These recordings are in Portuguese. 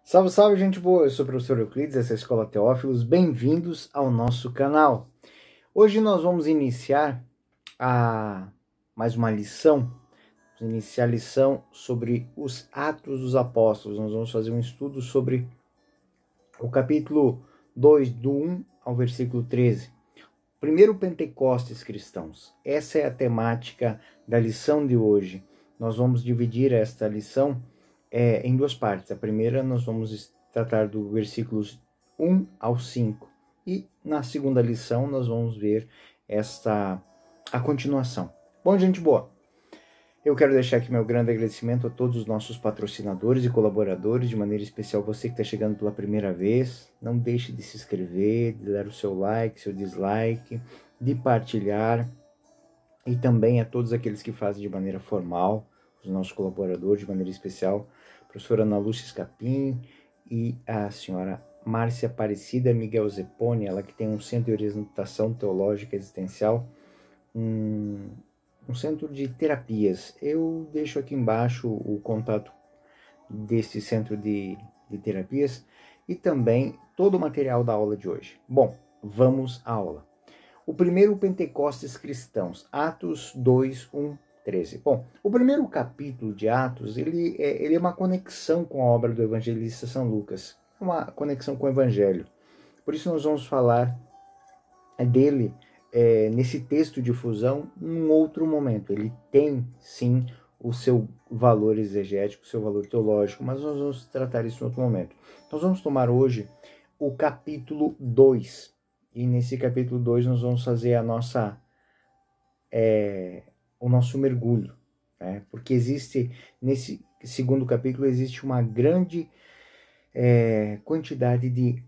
Salve, salve, gente boa! Eu sou o professor Euclides, essa é a Escola Teófilos. Bem-vindos ao nosso canal. Hoje nós vamos iniciar mais uma lição. Vamos iniciar a lição sobre os Atos dos Apóstolos. Nós vamos fazer um estudo sobre o capítulo 2, do 1 ao versículo 13. Primeiro Pentecostes cristãos. Essa é a temática da lição de hoje. Nós vamos dividir esta lição em duas partes. A primeira nós vamos tratar do versículos 1 ao 5. E na segunda lição nós vamos ver a continuação. Bom, gente boa, eu quero deixar aqui meu grande agradecimento a todos os nossos patrocinadores e colaboradores, de maneira especial você que está chegando pela primeira vez. Não deixe de se inscrever, de dar o seu like, seu dislike, de partilhar. E também a todos aqueles que fazem de maneira formal, os nossos colaboradores, de maneira especial, a professora Ana Lúcia Escapim e a senhora Márcia Aparecida Miguel Zeponi, ela que tem um centro de orientação teológica existencial, um centro de terapias. Eu deixo aqui embaixo o contato desse centro de terapias e também todo o material da aula de hoje. Bom, vamos à aula. O primeiro Pentecostes cristãos, Atos 2, 1, 13. Bom, o primeiro capítulo de Atos, ele é uma conexão com a obra do evangelista São Lucas, uma conexão com o evangelho. Por isso nós vamos falar dele nesse texto de fusão num outro momento. Ele tem, sim, o seu valor exegético, o seu valor teológico, mas nós vamos tratar isso em outro momento. Nós vamos tomar hoje o capítulo 2. E nesse capítulo 2 nós vamos fazer o nosso mergulho, né? Porque existe, nesse segundo capítulo, existe uma grande quantidade de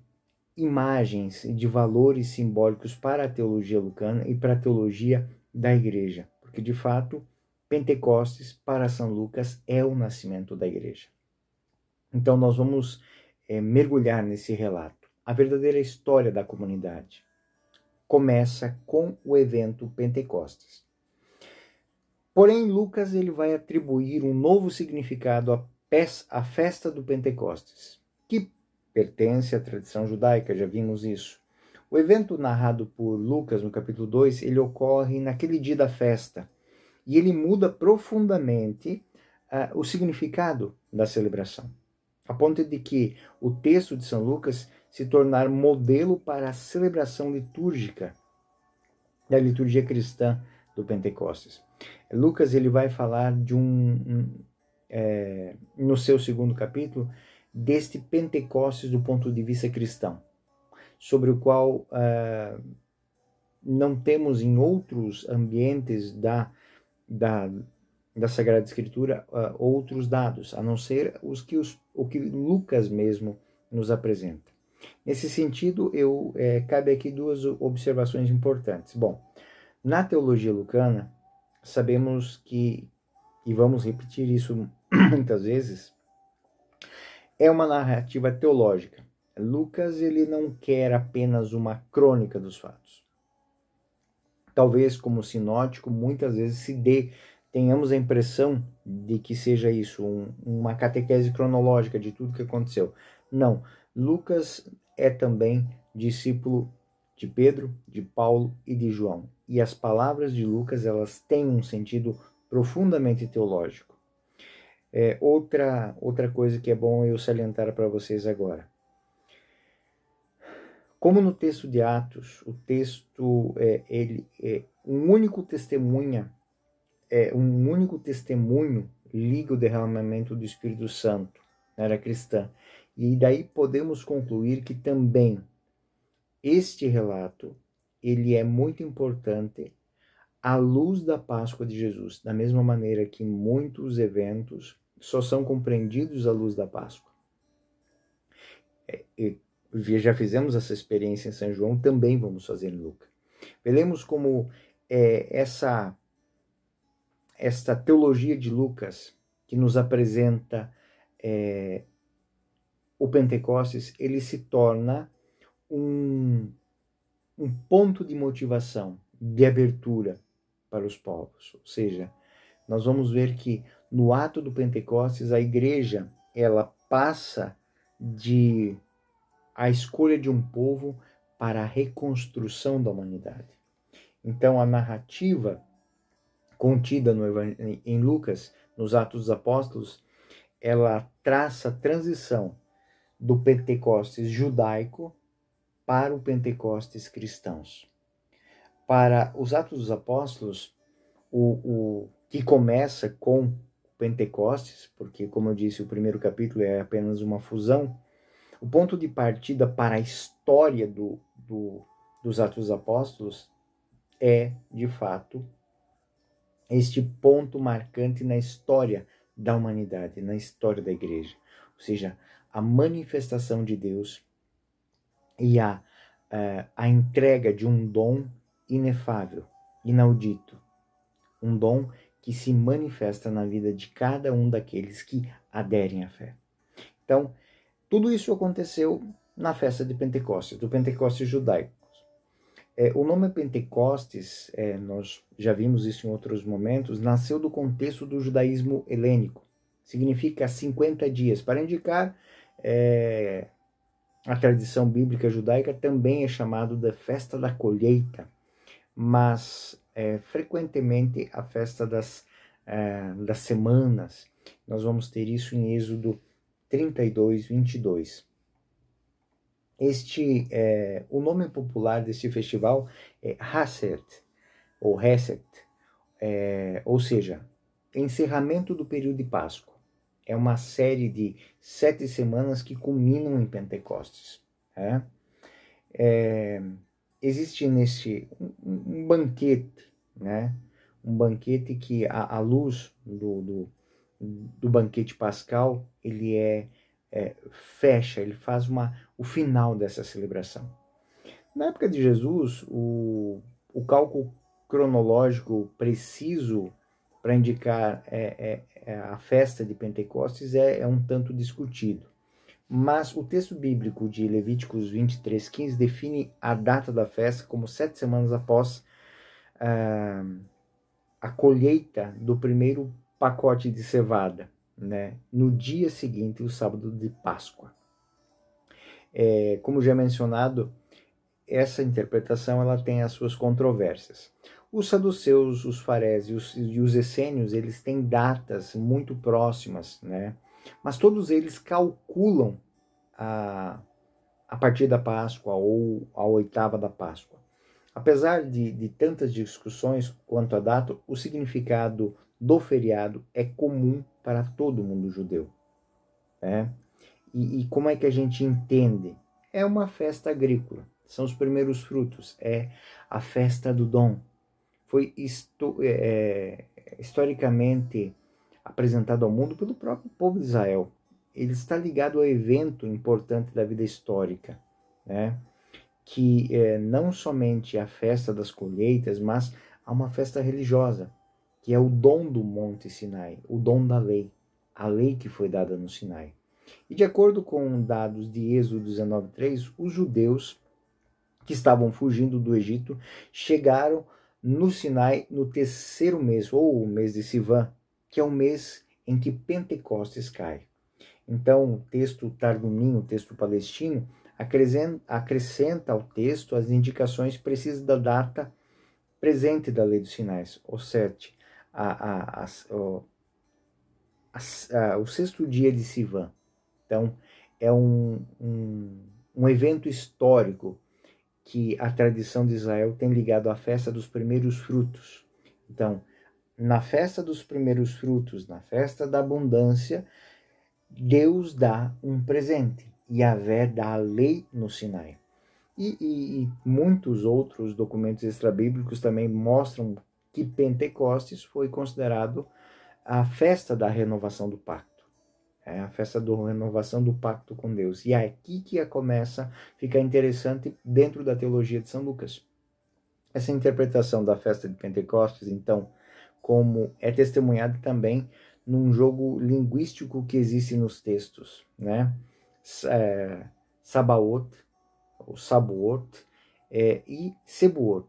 imagens, de valores simbólicos para a teologia lucana e para a teologia da igreja. Porque, de fato, Pentecostes, para São Lucas, é o nascimento da igreja. Então nós vamos mergulhar nesse relato. A verdadeira história da comunidade começa com o evento Pentecostes. Porém, Lucas ele vai atribuir um novo significado à festa do Pentecostes, que pertence à tradição judaica, já vimos isso. O evento narrado por Lucas no capítulo 2, ele ocorre naquele dia da festa, e ele muda profundamente o significado da celebração, a ponto de que o texto de São Lucas se tornar modelo para a celebração litúrgica da liturgia cristã do Pentecostes. Lucas ele vai falar de no seu segundo capítulo, deste Pentecostes do ponto de vista cristão, sobre o qual não temos em outros ambientes da Sagrada Escritura outros dados, a não ser o que Lucas mesmo nos apresenta. Nesse sentido, cabe aqui duas observações importantes. Bom, na teologia lucana, sabemos que, e vamos repetir isso muitas vezes, é uma narrativa teológica. Lucas ele não quer apenas uma crônica dos fatos. Talvez, como sinótico, muitas vezes tenhamos a impressão de que seja isso, uma catequese cronológica de tudo que aconteceu. Não, Lucas é também discípulo de Pedro, de Paulo e de João. E as palavras de Lucas, elas têm um sentido profundamente teológico. Outra coisa que é bom eu salientar para vocês agora. Como no texto de Atos, o texto ele é um único testemunho liga o derramamento do Espírito Santo na era cristã. E daí podemos concluir que também este relato ele é muito importante à luz da Páscoa de Jesus, da mesma maneira que muitos eventos só são compreendidos à luz da Páscoa. Já fizemos essa experiência em São João, também vamos fazer em Lucas. Veremos como esta teologia de Lucas, que nos apresenta o Pentecostes, ele se torna um ponto de motivação, de abertura para os povos. Ou seja, nós vamos ver que no ato do Pentecostes, a igreja ela passa de a escolha de um povo para a reconstrução da humanidade. Então, a narrativa contida em Lucas, nos Atos dos Apóstolos, ela traça a transição do Pentecostes judaico para o Pentecostes cristãos. Para os Atos dos Apóstolos, o que começa com Pentecostes, porque, como eu disse, o primeiro capítulo é apenas uma fusão, o ponto de partida para a história dos Atos dos Apóstolos é, de fato, este ponto marcante na história da humanidade, na história da igreja. Ou seja, a manifestação de Deus e a entrega de um dom inefável, inaudito. Um dom que se manifesta na vida de cada um daqueles que aderem à fé. Então, tudo isso aconteceu na festa de Pentecostes, do Pentecostes judaico. O nome Pentecostes, nós já vimos isso em outros momentos, nasceu do contexto do judaísmo helênico. Significa 50 dias. Para indicar, a tradição bíblica judaica também é chamado da festa da colheita, mas frequentemente a festa das semanas. Nós vamos ter isso em Êxodo 32, 22. O nome popular deste festival é Haset, ou Hesed, ou seja, encerramento do período de Páscoa. É uma série de 7 semanas que culminam em Pentecostes. Existe nesse um banquete, né? Um banquete que, à luz do banquete pascal, ele fecha, ele faz o final dessa celebração. Na época de Jesus, o cálculo cronológico preciso para indicar a festa de Pentecostes é um tanto discutido. Mas o texto bíblico de Levíticos 23:15 define a data da festa como 7 semanas após a colheita do primeiro pacote de cevada, né? No dia seguinte, o sábado de Páscoa. Como já mencionado, essa interpretação ela tem as suas controvérsias. Os saduceus, os farésios e os essênios, eles têm datas muito próximas, né? Mas todos eles calculam a partir da Páscoa ou a oitava da Páscoa. Apesar de tantas discussões quanto à data, o significado do feriado é comum para todo mundo judeu. Né? E como é que a gente entende? É uma festa agrícola, são os primeiros frutos, é a festa do dom. Foi historicamente apresentado ao mundo pelo próprio povo de Israel. Ele está ligado ao evento importante da vida histórica, né? Que não somente a festa das colheitas, mas há uma festa religiosa, que é o dom do Monte Sinai, o dom da lei, a lei que foi dada no Sinai. E de acordo com dados de Êxodo 19:3, os judeus que estavam fugindo do Egito chegaram no Sinai no 3º mês, ou o mês de Sivan, que é o mês em que Pentecostes cai. Então, o texto targumim, o texto palestino, acrescenta ao texto as indicações precisas da data presente da lei dos sinais, ou 7, o 6º dia de Sivan. Então, é um evento histórico que a tradição de Israel tem ligado à festa dos primeiros frutos. Então, na festa dos primeiros frutos, na festa da abundância, Deus dá um presente. Yahvé dá a lei no Sinai. E muitos outros documentos extrabíblicos também mostram que Pentecostes foi considerado a festa da renovação do pacto. É a festa da renovação do pacto com Deus. E é aqui que começa a ficar interessante dentro da teologia de São Lucas. Essa interpretação da festa de Pentecostes, então, como é testemunhada também num jogo linguístico que existe nos textos, né? Sabaoth, ou Sabuot, e Sebuot.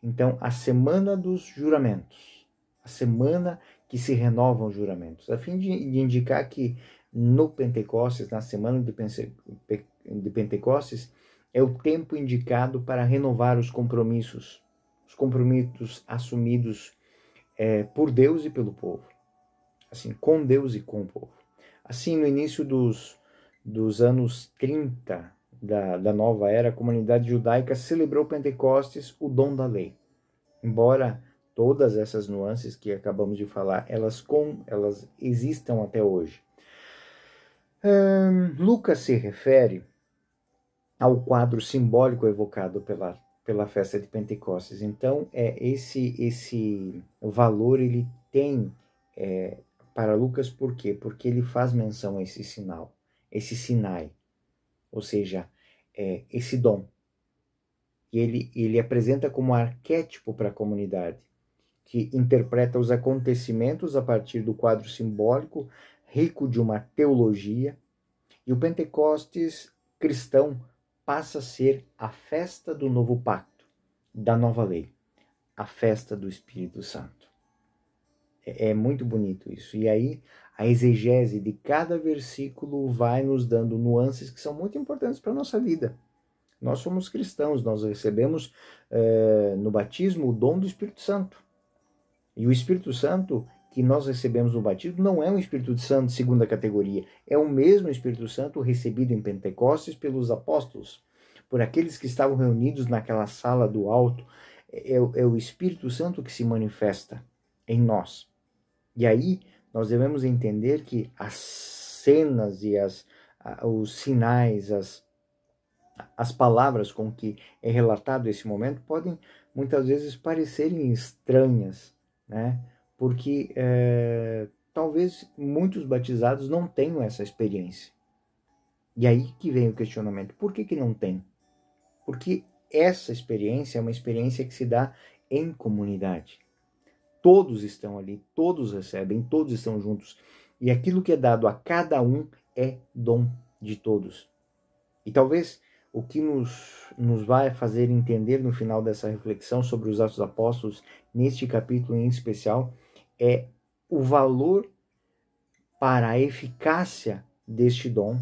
Então, a semana dos juramentos, a semana que se renovam os juramentos, a fim de indicar que no Pentecostes, na semana de Pentecostes, é o tempo indicado para renovar os compromissos assumidos por Deus e pelo povo, assim, com Deus e com o povo. Assim, no início dos anos 30 da nova era, a comunidade judaica celebrou Pentecostes, o dom da lei. Embora todas essas nuances que acabamos de falar, elas existam até hoje. Lucas se refere ao quadro simbólico evocado pela festa de Pentecostes. Então, esse valor ele tem para Lucas, por quê? Porque ele faz menção a esse sinal, esse Sinai, ou seja, esse dom. E ele apresenta como arquétipo para a comunidade, que interpreta os acontecimentos a partir do quadro simbólico, rico de uma teologia, e o Pentecostes cristão passa a ser a festa do novo pacto, da nova lei, a festa do Espírito Santo. É muito bonito isso. E aí, a exegese de cada versículo vai nos dando nuances que são muito importantes para a nossa vida. Nós somos cristãos, nós recebemos no batismo o dom do Espírito Santo. E o Espírito Santo que nós recebemos no batismo não é um Espírito Santo de segunda categoria, é o mesmo Espírito Santo recebido em Pentecostes pelos apóstolos, por aqueles que estavam reunidos naquela sala do alto. É o Espírito Santo que se manifesta em nós. E aí nós devemos entender que as cenas e os sinais, as palavras com que é relatado esse momento podem muitas vezes parecerem estranhas, né? Porque talvez muitos batizados não tenham essa experiência. E aí que vem o questionamento: por que não tem? Porque essa experiência é uma experiência que se dá em comunidade. Todos estão ali, todos recebem, todos estão juntos. E aquilo que é dado a cada um é dom de todos. E talvez o que nos vai fazer entender no final dessa reflexão sobre os Atos dos Apóstolos, neste capítulo em especial, é o valor para a eficácia deste dom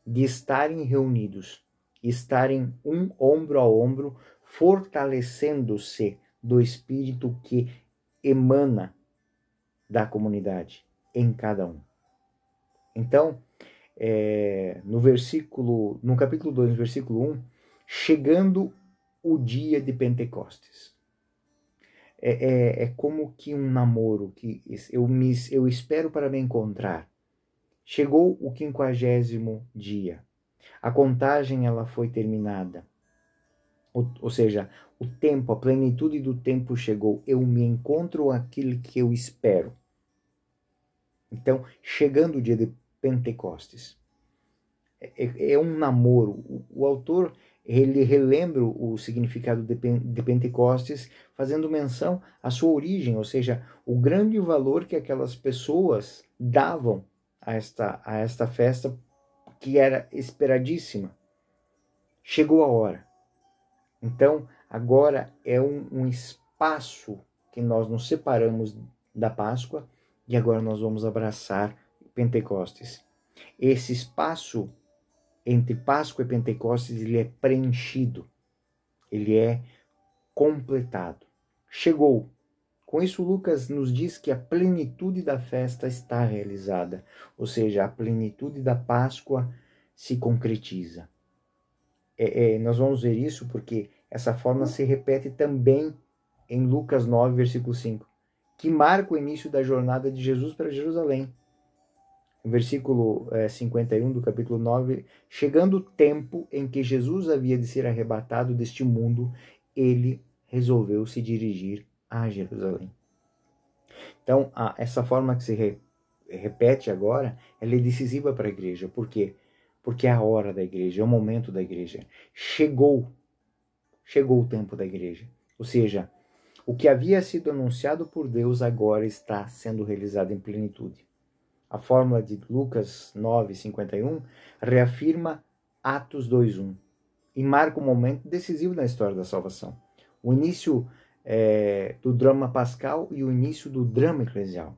de estarem reunidos, estarem um ombro a ombro, fortalecendo-se do Espírito que emana da comunidade em cada um. Então, no capítulo 2, no versículo 1, chegando o dia de Pentecostes. É como que um namoro que eu espero para me encontrar. Chegou o 50º dia. A contagem ela foi terminada. Ou seja, o tempo, a plenitude do tempo chegou. Eu me encontro aquilo que eu espero. Então, chegando o dia de Pentecostes. É um namoro. O autor ele relembra o significado de Pentecostes, fazendo menção à sua origem, ou seja, o grande valor que aquelas pessoas davam a esta festa que era esperadíssima. Chegou a hora. Então, agora é um espaço que nós nos separamos da Páscoa e agora nós vamos abraçar Pentecostes. Esse espaço entre Páscoa e Pentecostes, ele é preenchido, ele é completado. Chegou. Com isso, Lucas nos diz que a plenitude da festa está realizada, ou seja, a plenitude da Páscoa se concretiza. Nós vamos ver isso porque essa forma se repete também em Lucas 9, versículo 5, que marca o início da jornada de Jesus para Jerusalém. Versículo 51 do capítulo 9, chegando o tempo em que Jesus havia de ser arrebatado deste mundo, ele resolveu se dirigir a Jerusalém. Então, essa forma que se repete agora, ela é decisiva para a igreja. Por quê? Porque é a hora da igreja, é o momento da igreja. Chegou o tempo da igreja. Ou seja, o que havia sido anunciado por Deus agora está sendo realizado em plenitude. A fórmula de Lucas 9:51 reafirma Atos 2:1 e marca um momento decisivo na história da salvação. O início do drama pascal e o início do drama eclesial.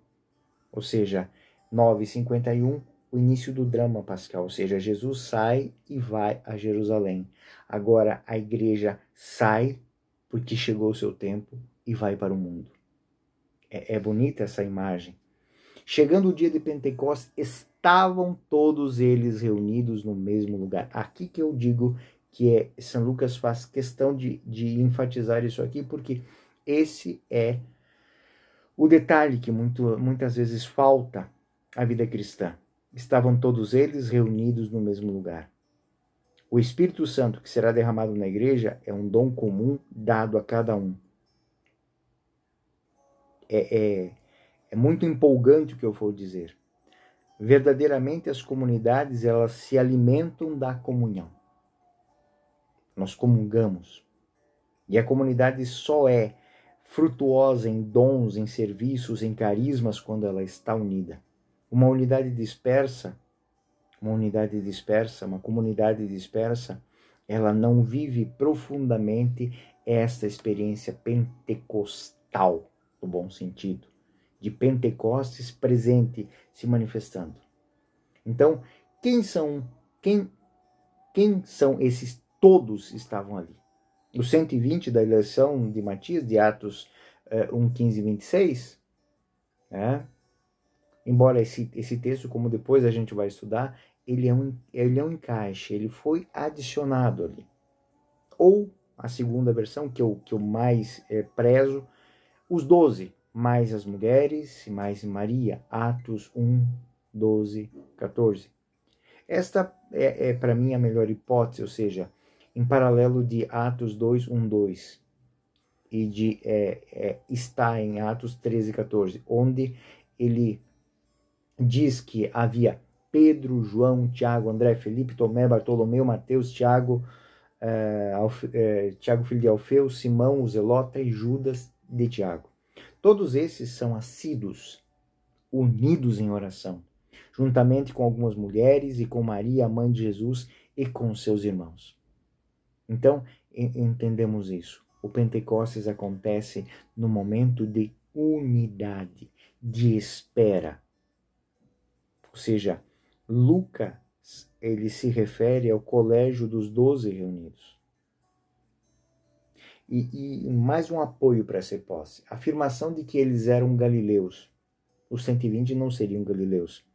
Ou seja, 9:51 o início do drama pascal, ou seja, Jesus sai e vai a Jerusalém. Agora a igreja sai porque chegou o seu tempo e vai para o mundo. É bonita essa imagem. Chegando o dia de Pentecostes, estavam todos eles reunidos no mesmo lugar. Aqui que eu digo que São Lucas faz questão de enfatizar isso aqui, porque esse é o detalhe que muitas vezes falta à vida cristã. Estavam todos eles reunidos no mesmo lugar. O Espírito Santo que será derramado na igreja é um dom comum dado a cada um. É muito empolgante o que eu vou dizer. Verdadeiramente as comunidades, elas se alimentam da comunhão. Nós comungamos. E a comunidade só é frutuosa em dons, em serviços, em carismas quando ela está unida. Uma comunidade dispersa, uma comunidade dispersa, ela não vive profundamente esta experiência pentecostal, no bom sentido, de Pentecostes presente se manifestando. Então, quem são esses todos estavam ali? Os 120 da eleição de Matias, de Atos 1, 15 e 26, né? Embora esse texto, como depois a gente vai estudar, ele é um encaixe, ele foi adicionado ali. Ou, a segunda versão, que eu mais prezo, os 12, mais as mulheres, mais Maria, Atos 1, 12, 14. Esta é para mim a melhor hipótese, ou seja, em paralelo de Atos 2, 1, 2 e de está em Atos 13, 14, onde ele diz que havia Pedro, João, Tiago, André, Felipe, Tomé, Bartolomeu, Mateus, Tiago, Tiago filho de Alfeu, Simão, o Zelota e Judas de Tiago. Todos esses são assíduos, unidos em oração, juntamente com algumas mulheres e com Maria, a mãe de Jesus, e com seus irmãos. Então, entendemos isso. O Pentecostes acontece no momento de unidade, de espera. Ou seja, Lucas, ele se refere ao colégio dos 12 reunidos. E mais um apoio para essa hipótese. A afirmação de que eles eram galileus. Os 120 não seriam galileus.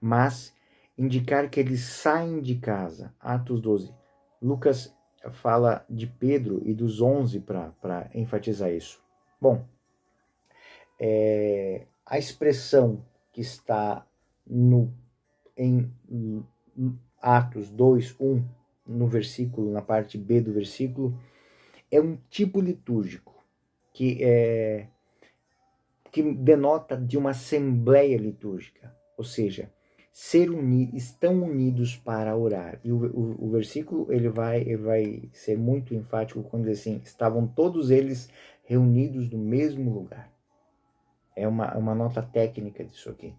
Mas indicar que eles saem de casa. Atos 12. Lucas fala de Pedro e dos 11 para enfatizar isso. Bom, a expressão que está em Atos 2, 1, no versículo, na parte B do versículo, é um tipo litúrgico que denota de uma assembleia litúrgica, ou seja, estão unidos para orar. E o versículo ele vai ser muito enfático quando diz assim, estavam todos eles reunidos no mesmo lugar. É uma nota técnica disso aqui.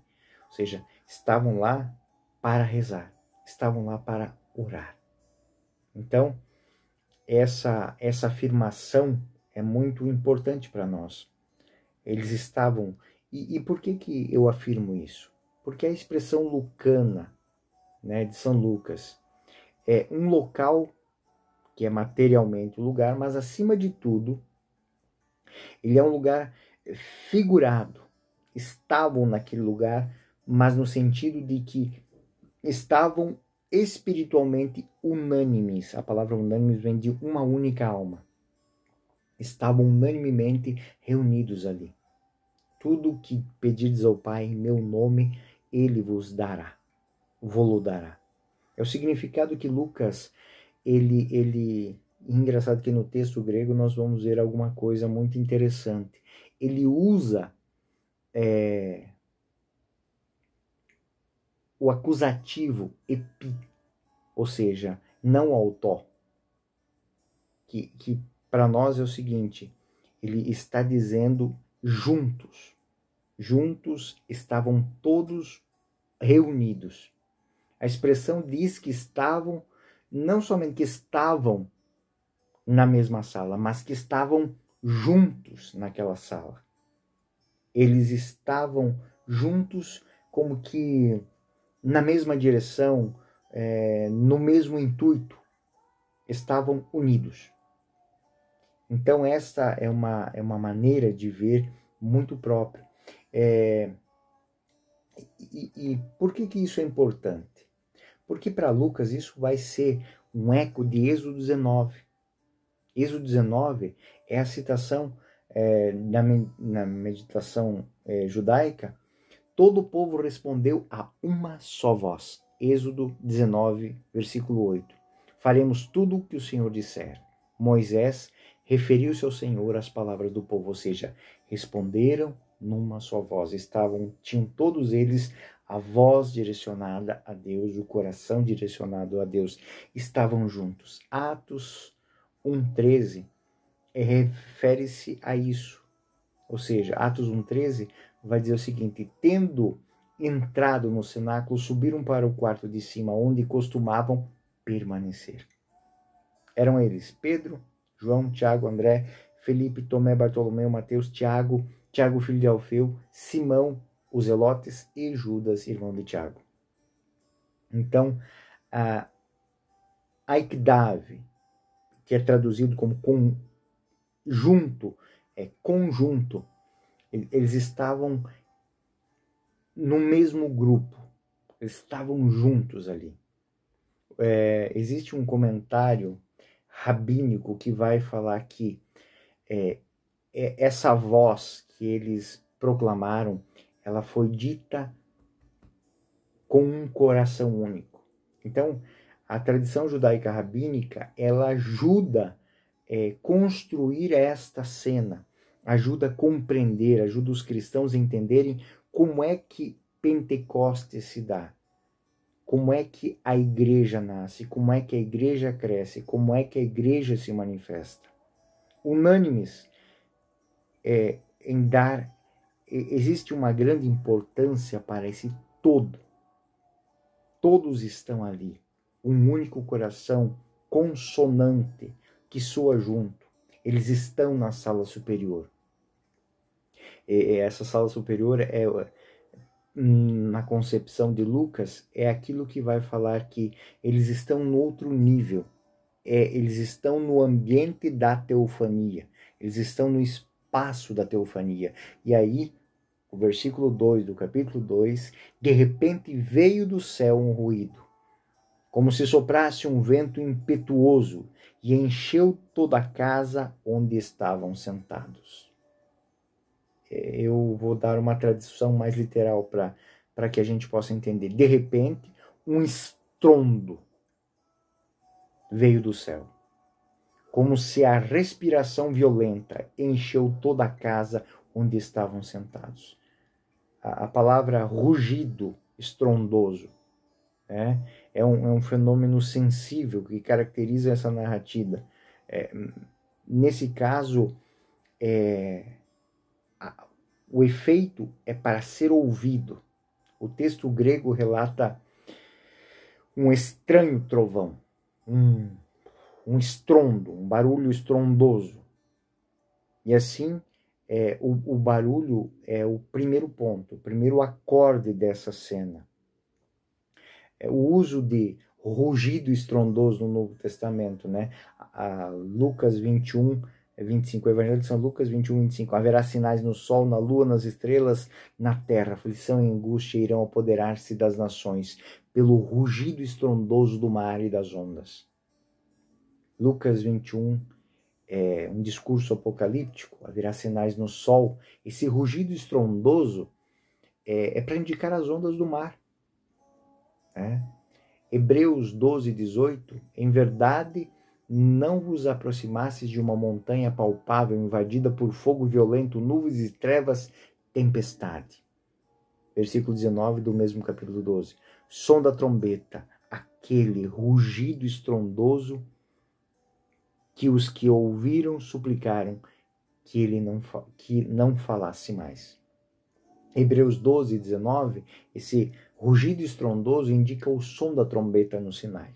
Ou seja, estavam lá para rezar, estavam lá para orar. Então, essa afirmação é muito importante para nós. Eles estavam... E por que eu afirmo isso? Porque a expressão lucana, né, de São Lucas, é um local que é materialmente o lugar, mas acima de tudo, ele é um lugar figurado. Estavam naquele lugar, mas no sentido de que estavam espiritualmente unânimes. A palavra unânimes vem de uma única alma. Estavam unanimemente reunidos ali. Tudo que pedirdes ao Pai em meu nome, Ele vos dará. Vô-lo dará. É o significado que Lucas, engraçado que no texto grego nós vamos ver alguma coisa muito interessante. Ele usa o acusativo epi, ou seja, não autó, que para nós é o seguinte, ele está dizendo juntos estavam todos reunidos. A expressão diz que estavam, não somente que estavam na mesma sala, mas que estavam juntos naquela sala. Eles estavam juntos como que na mesma direção, no mesmo intuito, estavam unidos. Então esta é uma maneira de ver muito própria. E por que isso é importante? Porque para Lucas isso vai ser um eco de Êxodo 19. Êxodo 19 é a citação na meditação judaica. Todo o povo respondeu a uma só voz. Êxodo 19, versículo 8. Faremos tudo o que o Senhor disser. Moisés referiu-se ao Senhor as palavras do povo, ou seja, responderam numa só voz. Tinham todos eles a voz direcionada a Deus, o coração direcionado a Deus. Estavam juntos. Atos 1:13 refere-se a isso. Ou seja, Atos 1:13 vai dizer o seguinte: tendo entrado no cenáculo, subiram para o quarto de cima, onde costumavam permanecer. Eram eles Pedro, João, Tiago, André, Felipe, Tomé, Bartolomeu, Mateus, Tiago, filho de Alfeu, Simão, os Zelotes e Judas, irmão de Tiago. Então, a Aikdav, que é traduzido como conjunto, eles estavam no mesmo grupo, eles estavam juntos ali. Existe um comentário rabínico que vai falar que essa voz que eles proclamaram, ela foi dita com um coração único. Então, a tradição judaica rabínica, ela ajuda a construir esta cena, ajuda a compreender, ajuda os cristãos a entenderem como é que Pentecostes se dá, como é que a igreja nasce, como é que a igreja cresce, como é que a igreja se manifesta. Unânimes em dar, existe uma grande importância para esse todo. Todos estão ali, um único coração consonante que soa junto. Eles estão na sala superior. Essa sala superior na concepção de Lucas, é aquilo que vai falar que eles estão no outro nível. Eles estão no ambiente da teofania. Eles estão no espaço da teofania. E aí, o versículo 2 do capítulo 2, de repente veio do céu um ruído, como se soprasse um vento impetuoso, e encheu toda a casa onde estavam sentados. Eu vou dar uma tradução mais literal para que a gente possa entender. De repente, um estrondo veio do céu, como se a respiração violenta encheu toda a casa onde estavam sentados. A palavra rugido estrondoso é um fenômeno sensível que caracteriza essa narrativa. Nesse caso, o efeito é para ser ouvido. O texto grego relata um estranho trovão, um estrondo, um barulho estrondoso. E assim, o barulho é o primeiro ponto, o primeiro acorde dessa cena. O uso de rugido estrondoso no Novo Testamento, né? Lucas 21, 25, o Evangelho de São Lucas 21, 25. Haverá sinais no sol, na lua, nas estrelas, na terra. Aflição e angústia irão apoderar-se das nações, pelo rugido estrondoso do mar e das ondas. Lucas 21 é um discurso apocalíptico. Haverá sinais no sol. Esse rugido estrondoso é para indicar as ondas do mar. Hebreus 12, 18. Em verdade, não vos aproximastes de uma montanha palpável invadida por fogo violento, nuvens e trevas, tempestade. Versículo 19 do mesmo capítulo 12. Som da trombeta, aquele rugido estrondoso que os que ouviram suplicaram que ele não falasse mais. Hebreus 12, 19, esse rugido estrondoso indica o som da trombeta no Sinai.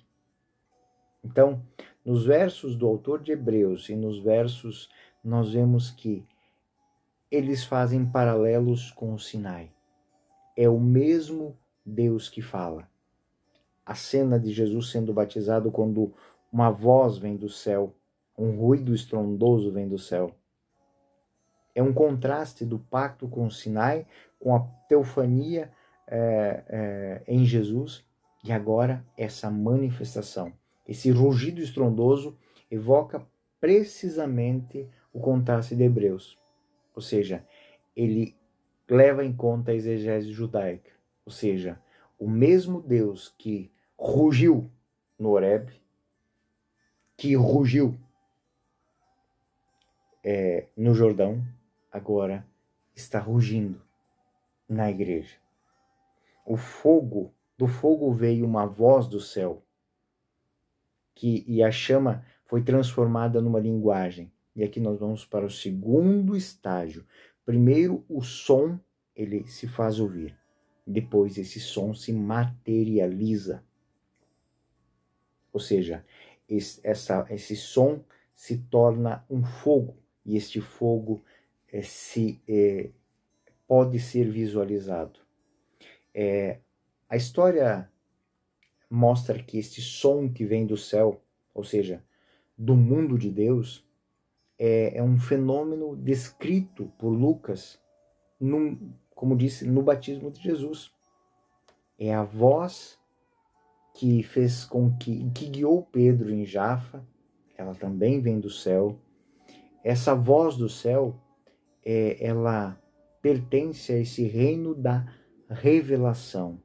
Então, nos versos do autor de Hebreus e nos versos, nós vemos que eles fazem paralelos com o Sinai. É o mesmo Deus que fala. A cena de Jesus sendo batizado quando uma voz vem do céu, um ruído estrondoso vem do céu. É um contraste do pacto com o Sinai, com a teofania em Jesus, e agora essa manifestação. Esse rugido estrondoso evoca precisamente o contraste de Hebreus. Ou seja, ele leva em conta a exegese judaica. Ou seja, o mesmo Deus que rugiu no Horebe, que rugiu no Jordão, agora está rugindo na igreja. Do fogo veio uma voz do céu, e a chama foi transformada numa linguagem. E aqui nós vamos para o segundo estágio. Primeiro, o som, ele se faz ouvir. Depois, esse som materializa. Ou seja, esse som se torna um fogo. E este fogo pode ser visualizado. A história mostra que este som que vem do céu, ou seja, do mundo de Deus, é um fenômeno descrito por Lucas, como disse, no batismo de Jesus. É a voz que fez que guiou Pedro em Jafa, ela também vem do céu. Essa voz do céu, ela pertence a esse reino da revelação.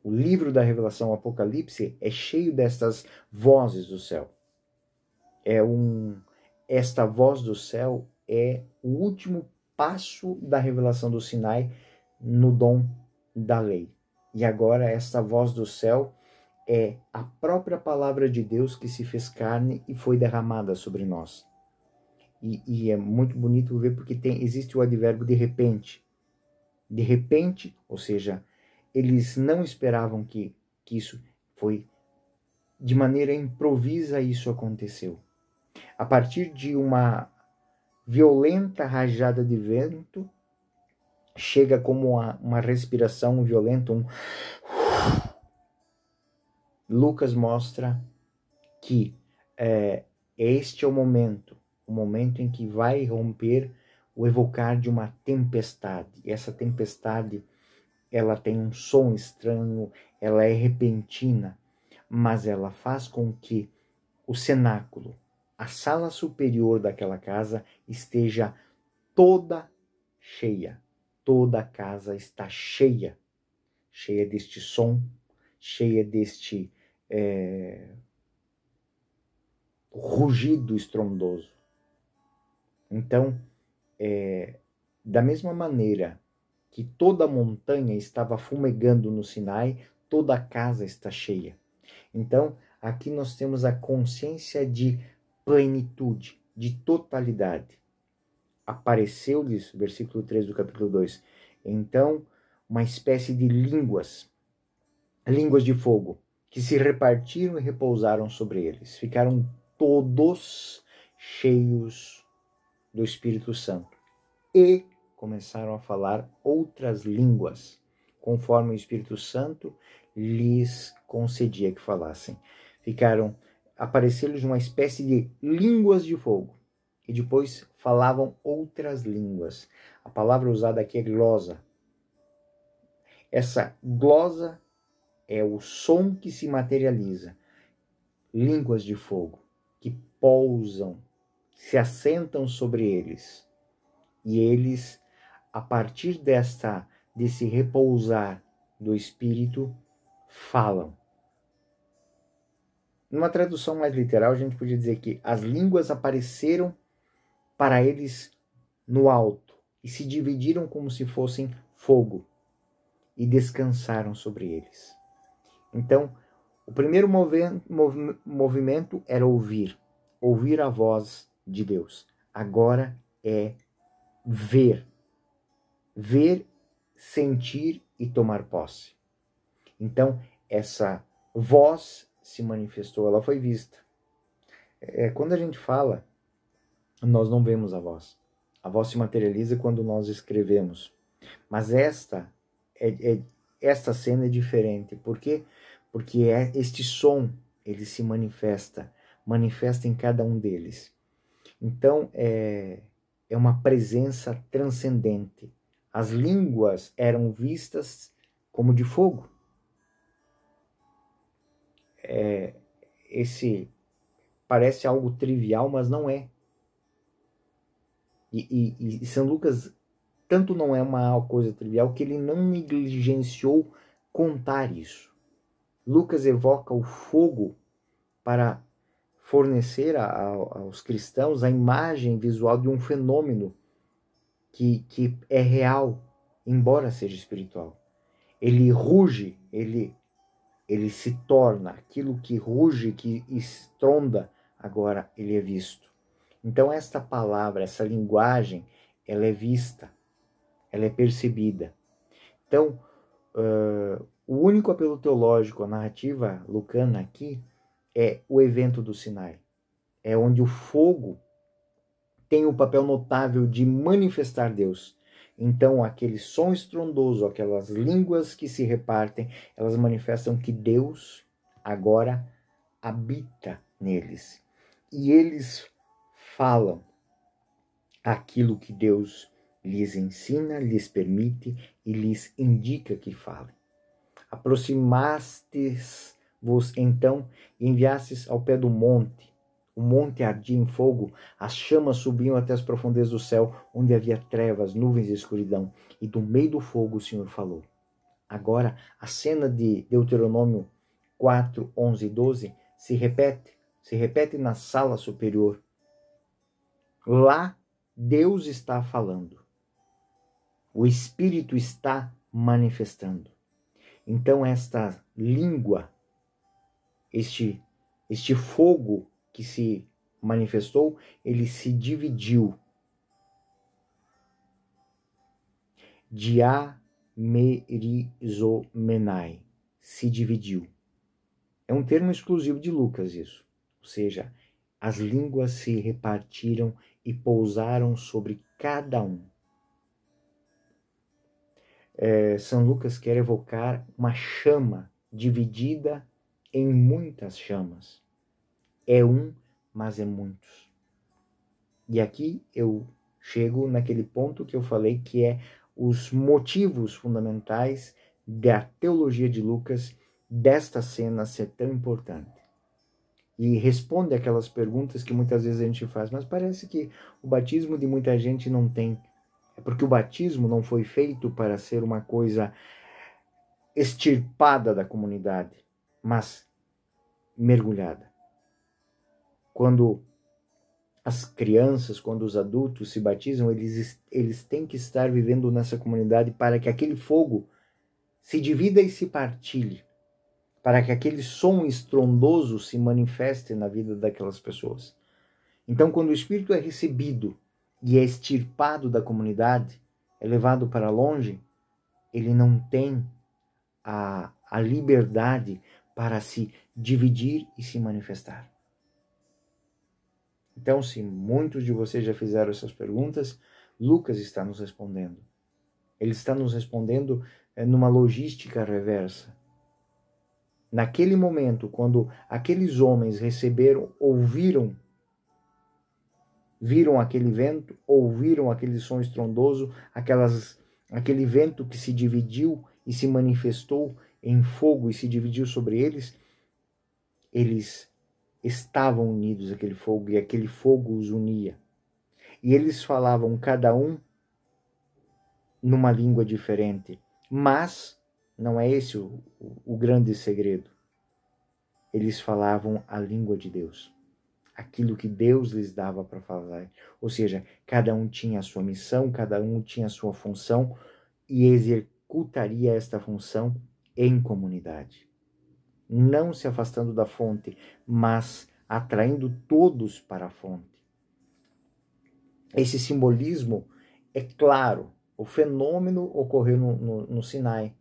O livro da Revelação, o Apocalipse, é cheio destas vozes do céu. Esta voz do céu é o último passo da revelação do Sinai no dom da lei. E agora esta voz do céu é a própria palavra de Deus que se fez carne e foi derramada sobre nós. E é muito bonito ver porque existe o advérbio de repente. De repente, ou seja, eles não esperavam que isso foi, de maneira improvisa isso aconteceu. A partir de uma violenta rajada de vento, chega como uma respiração violenta, Lucas mostra que este é o momento em que vai romper o evocar de uma tempestade. E essa tempestade, ela tem um som estranho, ela é repentina, mas ela faz com que o cenáculo, a sala superior daquela casa, esteja toda cheia. Toda a casa está cheia deste som, cheia deste rugido estrondoso. Então, da mesma maneira que toda a montanha estava fumegando no Sinai, toda a casa está cheia. Então, aqui nós temos a consciência de plenitude, de totalidade. Apareceu-lhes, versículo 3 do capítulo 2, então, uma espécie de línguas de fogo, que se repartiram e repousaram sobre eles. Ficaram todos cheios do Espírito Santo e começaram a falar outras línguas, conforme o Espírito Santo lhes concedia que falassem. Apareceram-lhes uma espécie de línguas de fogo, e depois falavam outras línguas. A palavra usada aqui é glosa. Essa glosa é o som que se materializa. Línguas de fogo que pousam, se assentam sobre eles. E eles, a partir desse repousar do Espírito, falam. Numa tradução mais literal, a gente podia dizer que as línguas apareceram para eles no alto e se dividiram como se fossem fogo e descansaram sobre eles. Então, o primeiro movimento era ouvir a voz de Deus. Agora é ver, sentir e tomar posse. Então, essa voz se manifestou, ela foi vista. Quando a gente fala, nós não vemos a voz. A voz se materializa quando nós escrevemos. Mas esta é esta cena é diferente. Por quê? Porque este som, ele se manifesta em cada um deles. Então, é uma presença transcendente. As línguas eram vistas como de fogo. Esse parece algo trivial, mas não é. E São Lucas tanto não é uma coisa trivial que ele não negligenciou contar isso. Lucas evoca o fogo para fornecer aos cristãos a imagem visual de um fenômeno que é real, embora seja espiritual. Ele ruge, ele se torna aquilo que ruge, que estronda, agora ele é visto. Então esta palavra, essa linguagem, ela é vista, ela é percebida. Então, o único apelo teológico, a narrativa lucana aqui, é o evento do Sinai. É onde o fogo tem o papel notável de manifestar Deus. Então, aquele som estrondoso, aquelas línguas que se repartem, elas manifestam que Deus agora habita neles. E eles falam aquilo que Deus lhes ensina, lhes permite e lhes indica que falem. Aproximastes-vos então e enviastes ao pé do monte. O monte ardia em fogo, as chamas subiam até as profundezas do céu, onde havia trevas, nuvens e escuridão. E do meio do fogo o Senhor falou. Agora, a cena de Deuteronômio 4, 11 e 12 se repete na sala superior. Lá, Deus está falando. O Espírito está manifestando. Então, esta língua, este fogo que se manifestou, ele se dividiu. Diamerizomenai, se dividiu. É um termo exclusivo de Lucas isso. Ou seja, as línguas se repartiram e pousaram sobre cada um. São Lucas quer evocar uma chama dividida em muitas chamas. É um, mas é muitos. E aqui eu chego naquele ponto que eu falei, que é os motivos fundamentais da teologia de Lucas, desta cena ser tão importante. E responde aquelas perguntas que muitas vezes a gente faz, mas parece que o batismo de muita gente não tem. É porque o batismo não foi feito para ser uma coisa extirpada da comunidade, mas mergulhada. Quando as crianças, quando os adultos se batizam, eles têm que estar vivendo nessa comunidade para que aquele fogo se divida e se partilhe, para que aquele som estrondoso se manifeste na vida daquelas pessoas. Então, quando o Espírito é recebido e é extirpado da comunidade, é levado para longe, ele não tem a liberdade para se dividir e se manifestar. Então, se muitos de vocês já fizeram essas perguntas, Lucas está nos respondendo. Ele está nos respondendo numa logística reversa. Naquele momento, quando aqueles homens viram aquele vento, ouviram aquele som estrondoso, aquele vento que se dividiu e se manifestou em fogo e se dividiu sobre eles, eles estavam unidos àquele fogo e aquele fogo os unia. E eles falavam cada um numa língua diferente, mas não é esse o grande segredo. Eles falavam a língua de Deus, aquilo que Deus lhes dava para falar. Ou seja, cada um tinha a sua missão, cada um tinha a sua função e executaria esta função em comunidade. Não se afastando da fonte, mas atraindo todos para a fonte. Esse simbolismo é claro. O fenômeno ocorreu no Sinai.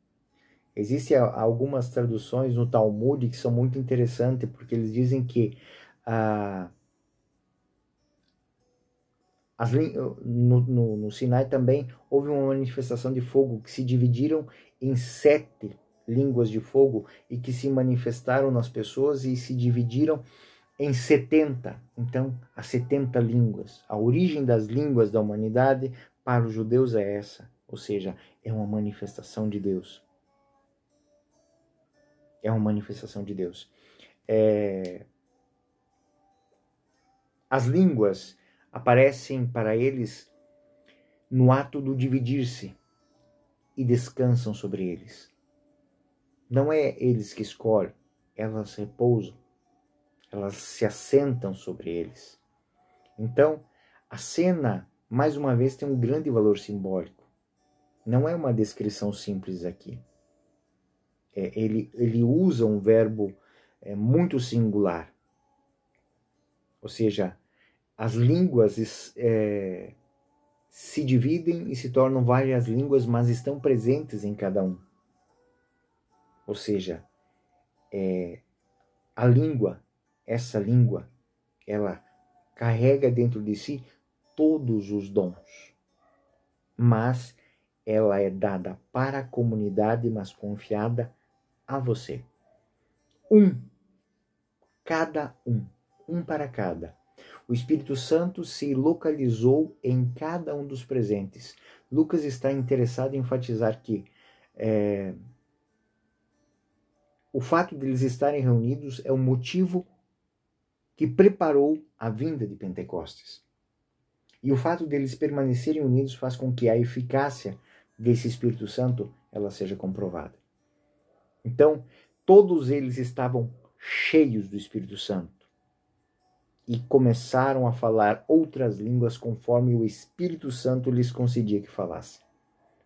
Existem algumas traduções no Talmud que são muito interessantes, porque eles dizem que no Sinai também houve uma manifestação de fogo que se dividiram em 7 línguas de fogo e que se manifestaram nas pessoas e se dividiram em 70. Então, as 70 línguas. A origem das línguas da humanidade para os judeus é essa, ou seja, é uma manifestação de Deus. É uma manifestação de Deus. As línguas aparecem para eles no ato do dividir-se e descansam sobre eles. Não é eles que escolhem, elas repousam, elas se assentam sobre eles. Então, a cena, mais uma vez, tem um grande valor simbólico. Não é uma descrição simples aqui. Ele usa um verbo muito singular. Ou seja, as línguas se dividem e se tornam várias línguas, mas estão presentes em cada um. Ou seja, a língua, essa língua, ela carrega dentro de si todos os dons, mas ela é dada para a comunidade, mas confiada a você. Cada um para cada. O Espírito Santo se localizou em cada um dos presentes. Lucas está interessado em enfatizar que o fato de eles estarem reunidos é o motivo que preparou a vinda de Pentecostes. E o fato deles permanecerem unidos faz com que a eficácia desse Espírito Santo ela seja comprovada. Então, todos eles estavam cheios do Espírito Santo e começaram a falar outras línguas conforme o Espírito Santo lhes concedia que falasse.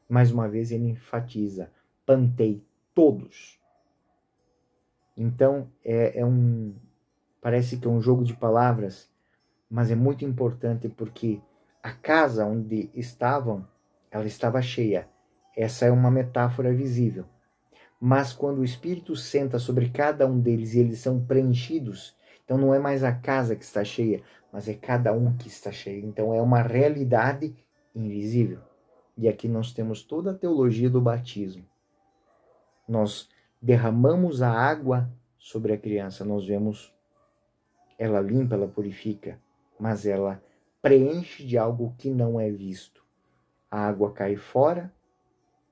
Mais uma vez ele enfatiza, pantei, todos. Então, parece que é um jogo de palavras, mas é muito importante porque a casa onde estavam, ela estava cheia. Essa é uma metáfora visível. Mas quando o Espírito senta sobre cada um deles e eles são preenchidos, então não é mais a casa que está cheia, mas é cada um que está cheio. Então é uma realidade invisível. E aqui nós temos toda a teologia do batismo. Nós derramamos a água sobre a criança, nós vemos ela limpa, ela purifica, mas ela preenche de algo que não é visto. A água cai fora,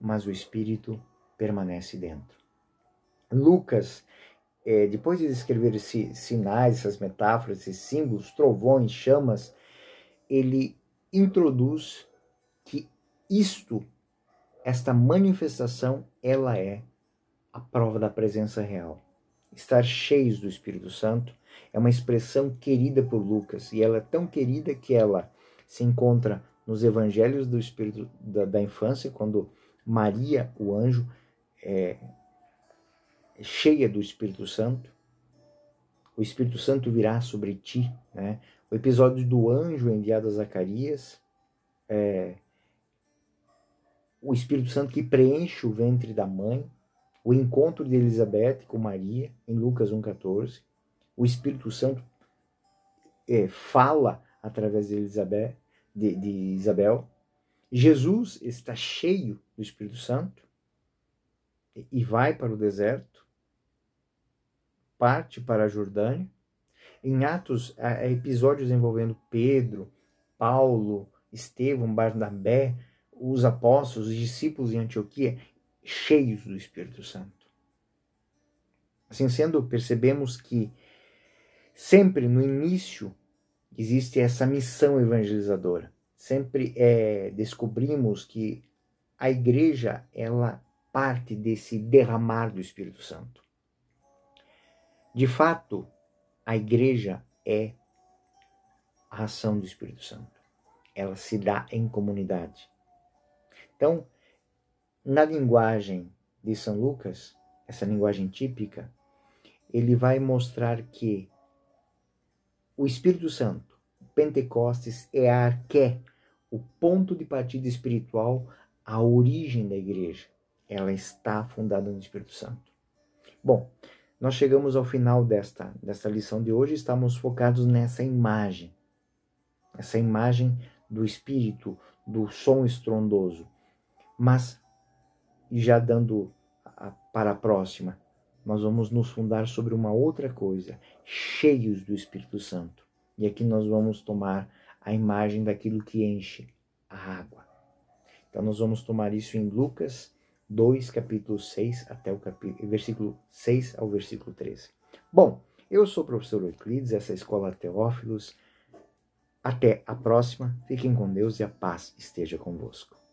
mas o Espírito permanece dentro. Lucas, depois de descrever esses sinais, essas metáforas, esses símbolos, trovões, chamas, ele introduz que esta manifestação, ela é a prova da presença real. Estar cheios do Espírito Santo é uma expressão querida por Lucas, e ela é tão querida que ela se encontra nos evangelhos do Espírito da infância, quando Maria, o anjo, é cheia do Espírito Santo. O Espírito Santo virá sobre ti, né? O episódio do anjo enviado a Zacarias, o Espírito Santo que preenche o ventre da mãe, o encontro de Elizabeth com Maria, em Lucas 1,14. O Espírito Santo fala através de Isabel. Jesus está cheio do Espírito Santo e vai para o deserto, parte para a Jordânia. Em Atos, há episódios envolvendo Pedro, Paulo, Estevão, Barnabé, os apóstolos, os discípulos em Antioquia, cheios do Espírito Santo. Assim sendo, percebemos que sempre no início existe essa missão evangelizadora. Sempre descobrimos que a igreja, ela parte desse derramar do Espírito Santo. De fato, a igreja é a ação do Espírito Santo. Ela se dá em comunidade. Então, na linguagem de São Lucas, essa linguagem típica, ele vai mostrar que o Espírito Santo, Pentecostes, é a arqué, o ponto de partida espiritual, a origem da igreja. Ela está fundada no Espírito Santo. Bom, nós chegamos ao final desta lição de hoje, estamos focados nessa imagem. Essa imagem do Espírito, do som estrondoso. Mas E já dando para a próxima, nós vamos nos fundar sobre uma outra coisa, cheios do Espírito Santo. E aqui nós vamos tomar a imagem daquilo que enche a água. Então nós vamos tomar isso em Lucas 2, capítulo 6, até o versículo 6 ao versículo 13. Bom, eu sou o professor Euclides, essa é a Escola Teófilos. Até a próxima, fiquem com Deus e a paz esteja convosco.